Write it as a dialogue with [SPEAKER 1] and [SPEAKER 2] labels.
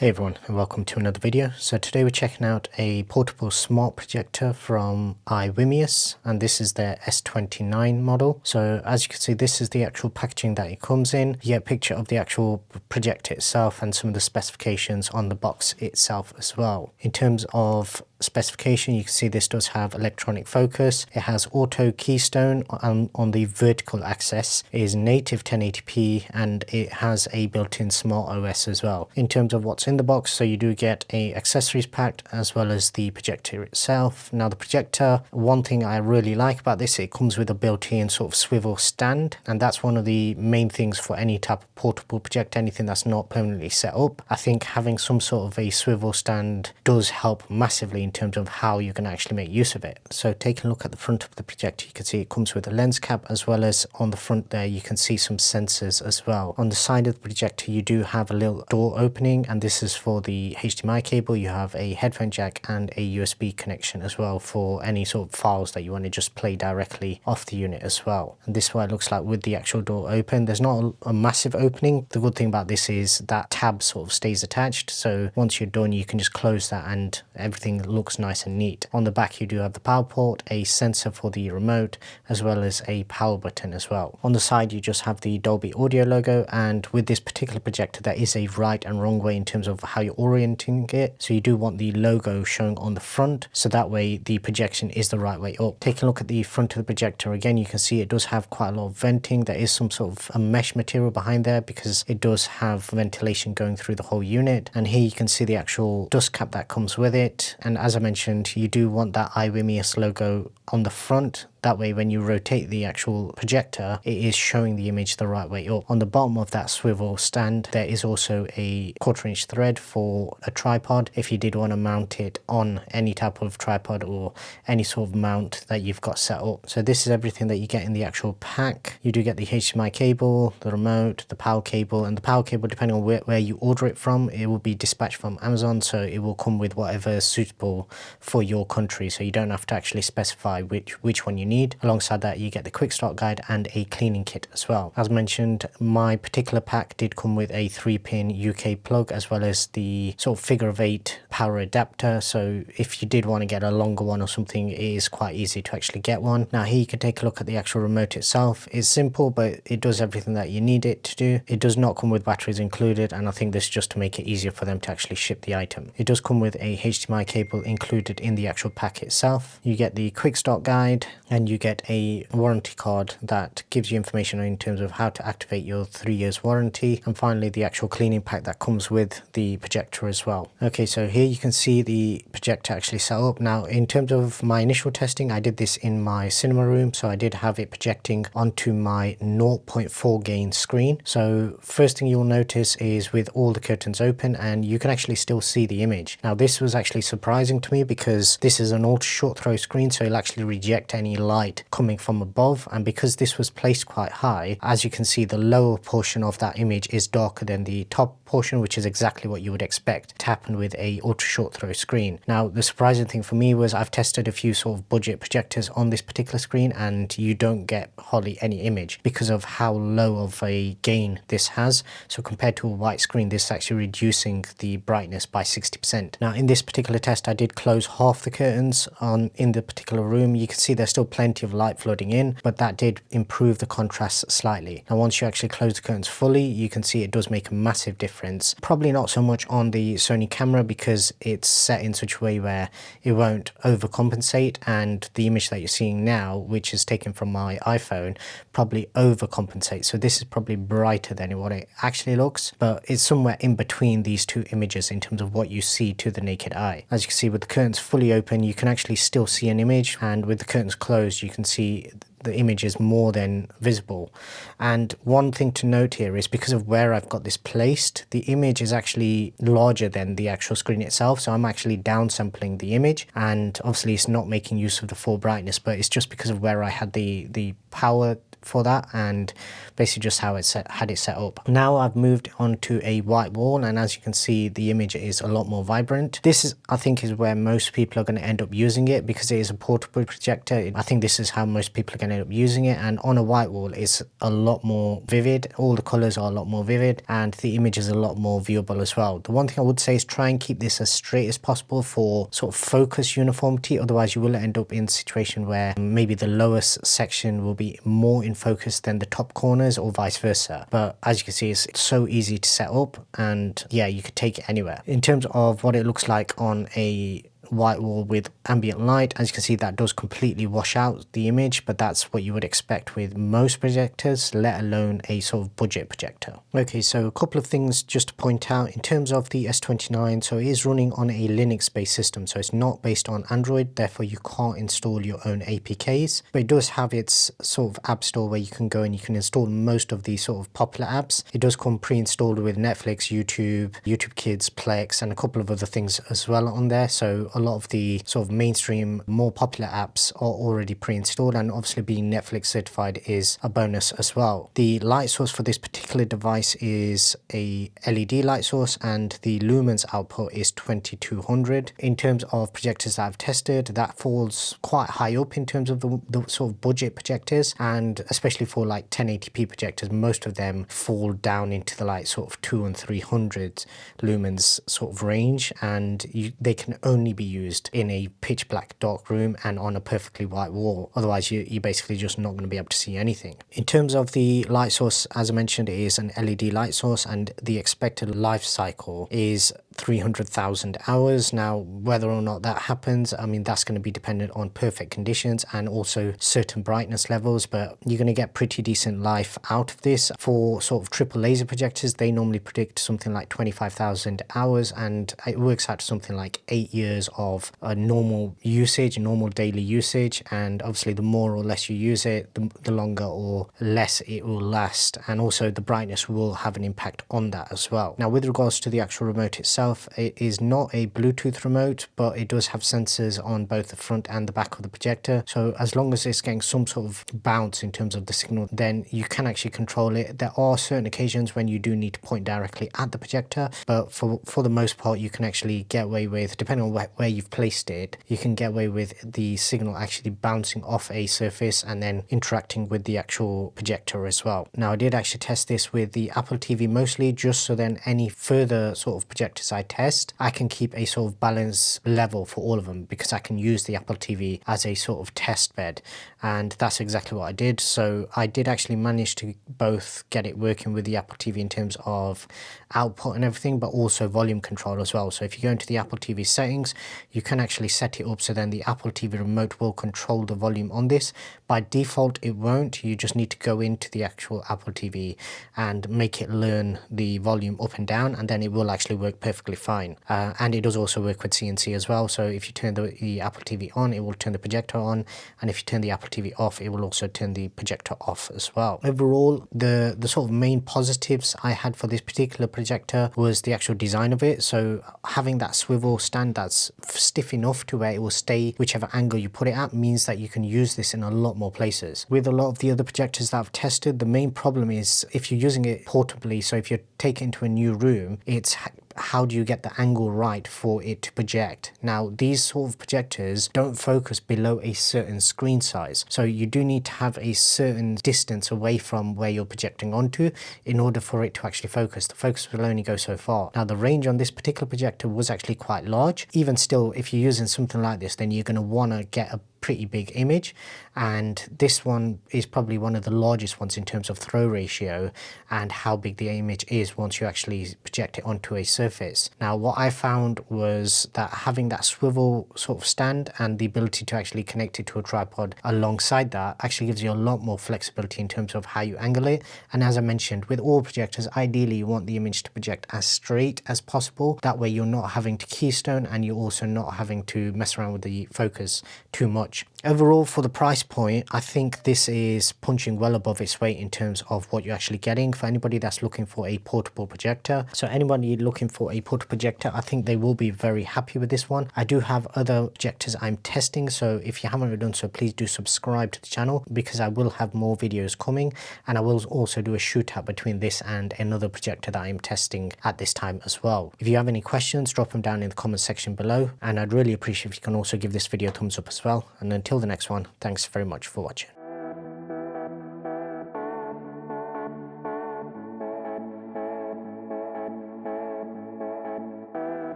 [SPEAKER 1] Hey everyone, and welcome to another video. So today we're checking out a portable smart projector from iWIMIUS, and this is their S29 model. So as you can see, this is the actual packaging that it comes in. You get a picture of the actual projector itself and some of the specifications on the box itself as well. In terms of specification, you can see this does have electronic focus. It has auto keystone on the vertical axis. It is native 1080p and it has a built-in smart OS as well. In terms of what's in the box, so you do get a accessories pack as well as the projector itself. Now the projector, one thing I really like about this, it comes with a built-in sort of swivel stand, and that's one of the main things for any type of portable projector, anything that's not permanently set up. I think having some sort of a swivel stand does help massively in terms of how you can actually make use of it. So taking a look at the front of the projector, you can see it comes with a lens cap, as well as on the front there you can see some sensors as well. On the side of the projector you do have a little door opening, and this is for the HDMI cable. You have a headphone jack and a USB connection as well for any sort of files that you want to just play directly off the unit as well. And this is what it looks like with the actual door open. There's not a massive opening. The good thing about this is that tab sort of stays attached, so once you're done you can just close that and everything looks nice and neat. On the back you do have the power port, a sensor for the remote, as well as a power button as well. On the side you just have the Dolby Audio logo, and with this particular projector there is a right and wrong way in terms of how you're orienting it. So you do want the logo showing on the front, so that way the projection is the right way up. Taking a look at the front of the projector again, you can see it does have quite a lot of venting. There is some sort of a mesh material behind there because it does have ventilation going through the whole unit. And here you can see the actual dust cap that comes with it, and as I mentioned, you do want that iWIMIUS logo on the front. That way when you rotate the actual projector, it is showing the image the right way up. On the bottom of that swivel stand there is also a 1/4 inch thread for a tripod if you did want to mount it on any type of tripod or any sort of mount that you've got set up. So this is everything that you get in the actual pack. You do get the HDMI cable, the remote, the power cable, and the power cable, depending on where you order it from, it will be dispatched from Amazon, so it will come with whatever is suitable for your country, so you don't have to actually specify which one you need. Alongside that you get the quick start guide and a cleaning kit as well. As mentioned, my particular pack did come with a 3-pin UK plug as well as the sort of figure of 8 power adapter, so if you did want to get a longer one or something, it is quite easy to actually get one. Now here you can take a look at the actual remote itself. It's simple, but it does everything that you need it to do. It does not come with batteries included, and I think this is just to make it easier for them to actually ship the item. It does come with a HDMI cable included in the actual pack itself. You get the quick start guide, and you get a warranty card that gives you information in terms of how to activate your 3 years warranty, and finally the actual cleaning pack that comes with the projector as well. Okay, so here you can see the projector actually set up. Now in terms of my initial testing, I did this in my cinema room, so I did have it projecting onto my 0.4 gain screen. So first thing you'll notice is with all the curtains open, and you can actually still see the image. Now this was actually surprising to me because this is an ultra short throw screen, so it'll actually reject any light coming from above, and because this was placed quite high, as you can see the lower portion of that image is darker than the top portion, which is exactly what you would expect to happen with a ultra short throw screen. Now the surprising thing for me was I've tested a few sort of budget projectors on this particular screen, and you don't get hardly any image because of how low of a gain this has. So compared to a white screen, this is actually reducing the brightness by 60%. Now in this particular test I did close half the curtains in the particular room. You can see there's still plenty of light flooding in, but that did improve the contrast slightly. Now once you actually close the curtains fully, you can see it does make a massive difference. Probably not so much on the Sony camera because it's set in such a way where it won't overcompensate, and the image that you're seeing now, which is taken from my iPhone, probably overcompensates. So this is probably brighter than what it actually looks, but it's somewhere in between these two images in terms of what you see to the naked eye. As you can see, with the curtains fully open you can actually still see an image, and with the curtains closed you can see the image is more than visible. And one thing to note here is because of where I've got this placed, the image is actually larger than the actual screen itself, so I'm actually downsampling the image, and obviously it's not making use of the full brightness, but it's just because of where I had the power for that, and basically just how had it set up. Now I've moved on to a white wall, and as you can see, the image is a lot more vibrant. This is, I think, is where most people are going to end up using it, because it is a portable projector. I think this is how most people are going to end up using it, and on a white wall it's a lot more vivid. All the colors are a lot more vivid, and the image is a lot more viewable as well. The one thing I would say is try and keep this as straight as possible for sort of focus uniformity, otherwise you will end up in a situation where maybe the lowest section will be more in focus than the top corners, or vice versa. But as you can see, it's so easy to set up, and yeah, you could take it anywhere. In terms of what it looks like on a white wall with ambient light, as you can see, that does completely wash out the image, but that's what you would expect with most projectors, let alone a sort of budget projector. Okay, so a couple of things just to point out in terms of the S29. So it is running on a Linux based system, so it's not based on Android, therefore you can't install your own APKs, but it does have its sort of app store where you can go and you can install most of the sort of popular apps. It does come pre-installed with Netflix, YouTube Kids, Plex, and a couple of other things as well on there. So a lot of the sort of mainstream, more popular apps are already pre-installed, and obviously being Netflix certified is a bonus as well. The light source for this particular device is a LED light source, and the lumens output is 2200. In terms of projectors that I've tested, that falls quite high up in terms of the sort of budget projectors, and especially for like 1080p projectors, most of them fall down into the like sort of 200 and 300 lumens sort of range, and they can only be used in a pitch black dark room and on a perfectly white wall. Otherwise you're basically just not going to be able to see anything. In terms of the light source, as I mentioned, it is an LED light source, and the expected life cycle is 300,000 hours. Now, whether or not that happens, I mean, that's going to be dependent on perfect conditions and also certain brightness levels, but you're going to get pretty decent life out of this. For sort of triple laser projectors, they normally predict something like 25,000 hours, and it works out to something like 8 years of a normal usage, normal daily usage. And obviously the more or less you use it, the longer or less it will last, and also the brightness will have an impact on that as well. Now, with regards to the actual remote itself, it is not a Bluetooth remote, but it does have sensors on both the front and the back of the projector. So as long as it's getting some sort of bounce in terms of the signal, then you can actually control it. There are certain occasions when you do need to point directly at the projector, but for the most part, you can actually get away with, depending on where you've placed it, you can get away with the signal actually bouncing off a surface and then interacting with the actual projector as well. Now, I did actually test this with the Apple TV mostly, just so then any further sort of projectors I test, I can keep a sort of balance level for all of them, because I can use the Apple TV as a sort of test bed, and that's exactly what I did. So I did actually manage to both get it working with the Apple TV in terms of output and everything, but also volume control as well. So if you go into the Apple TV settings, you can actually set it up so then the Apple TV remote will control the volume on this. By default it won't, you just need to go into the actual Apple TV and make it learn the volume up and down, and then it will actually work perfectly fine. And it does also work with CNC as well, so if you turn the Apple TV on, it will turn the projector on, and if you turn the Apple TV off, it will also turn the projector off as well. Overall, the sort of main positives I had for this particular projector was the actual design of it. So having that swivel stand that's stiff enough to where it will stay whichever angle you put it at means that you can use this in a lot more places. With a lot of the other projectors that I've tested, the main problem is if you're using it portably, so if you take it into a new room, it's how do you get the angle right for it to project? Now, these sort of projectors don't focus below a certain screen size, so you do need to have a certain distance away from where you're projecting onto in order for it to actually focus. The focus will only go so far. Now, the range on this particular projector was actually quite large. Even still, if you're using something like this, then you're going to want to get a pretty big image, and this one is probably one of the largest ones in terms of throw ratio and how big the image is once you actually project it onto a surface. Now, what I found was that having that swivel sort of stand and the ability to actually connect it to a tripod alongside that actually gives you a lot more flexibility in terms of how you angle it. And as I mentioned, with all projectors, ideally you want the image to project as straight as possible. That way you're not having to keystone, and you're also not having to mess around with the focus too much. much. Overall, for the price point, I think this is punching well above its weight in terms of what you're actually getting for anybody that's looking for a portable projector. So anybody looking for a portable projector, I think they will be very happy with this one. I do have other projectors I'm testing, so if you haven't already done so, please do subscribe to the channel, because I will have more videos coming, and I will also do a shootout between this and another projector that I'm testing at this time as well. If you have any questions, drop them down in the comment section below, and I'd really appreciate if you can also give this video a thumbs up as well. And until the next one, thanks very much for watching.